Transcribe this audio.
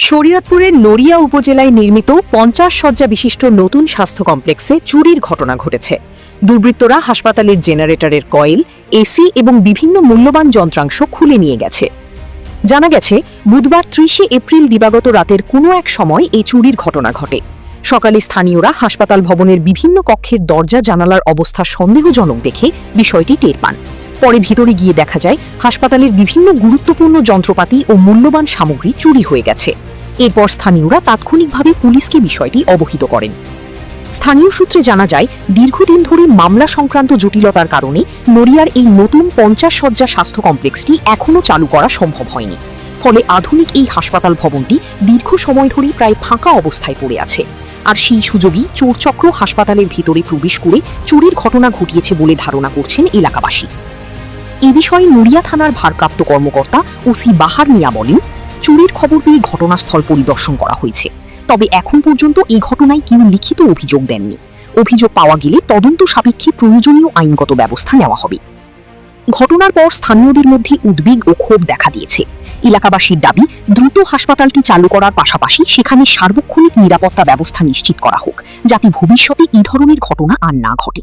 শরীয়তপুরের নড়িয়া উপজেলায় নির্মিত ৫০ শয্যা বিশিষ্ট নতুন স্বাস্থ্য কমপ্লেক্সে চুরির ঘটনা ঘটেছে। দুর্বৃত্তরা হাসপাতালের জেনারেটরের কয়েল, এসি এবং বিভিন্ন মূল্যবান যন্ত্রাংশ খুলে নিয়ে গেছে। জানা গেছে, বুধবার ৩০ এপ্রিল দিবাগত রাতের কোনো এক সময় এই চুরির ঘটনা ঘটে। সকালে স্থানীয়রা হাসপাতাল ভবনের বিভিন্ন কক্ষের দরজা জানালার অবস্থা সন্দেহজনক দেখে বিষয়টি টের পান। পরে ভিতরে গিয়ে দেখা যায় হাসপাতালের বিভিন্ন গুরুত্বপূর্ণ যন্ত্রপাতি ও মূল্যবান সামগ্রী চুরি হয়ে গেছে। এরপর স্থানীয়রা তাৎক্ষণিকভাবে পুলিশকে বিষয়টি অবহিত করেন। স্থানীয় সূত্রে জানা যায়, দীর্ঘদিন ধরে মামলা সংক্রান্ত জটিলতার কারণে নড়িয়ার এই নতুন ৫০ শয্যা স্বাস্থ্য কমপ্লেক্সটি এখনও চালু করা সম্ভব হয়নি। ফলে আধুনিক এই হাসপাতাল ভবনটি দীর্ঘ সময় ধরেই প্রায় ফাঁকা অবস্থায় পড়ে আছে। আর সেই সুযোগই চোরচক্র হাসপাতালের ভিতরে প্রবেশ করে চুরির ঘটনা ঘটিয়েছে বলে ধারণা করছেন এলাকাবাসী। এ বিষয়ে নড়িয়া থানার ভারপ্রাপ্ত কর্মকর্তা ওসি বাহার মিয়া বলেন, চুরির খবর পেয়ে ঘটনাস্থল পরিদর্শন করা হয়েছে। তবে এখন পর্যন্ত এই ঘটনায় কেউ লিখিত অভিযোগ দেননি। অভিযোগ পাওয়া গেলে তদন্ত সাপেক্ষে প্রয়োজনীয় আইনগত ব্যবস্থা নেওয়া হবে। ঘটনার পর স্থানীয়দের মধ্যে উদ্বেগ ও ক্ষোভ দেখা দিয়েছে। এলাকাবাসীর দাবি, দ্রুত হাসপাতালটি চালু করার পাশাপাশি সেখানে সার্বক্ষণিক নিরাপত্তা ব্যবস্থা নিশ্চিত করা হোক, যাতে ভবিষ্যতে এই ধরনের ঘটনা আর না ঘটে।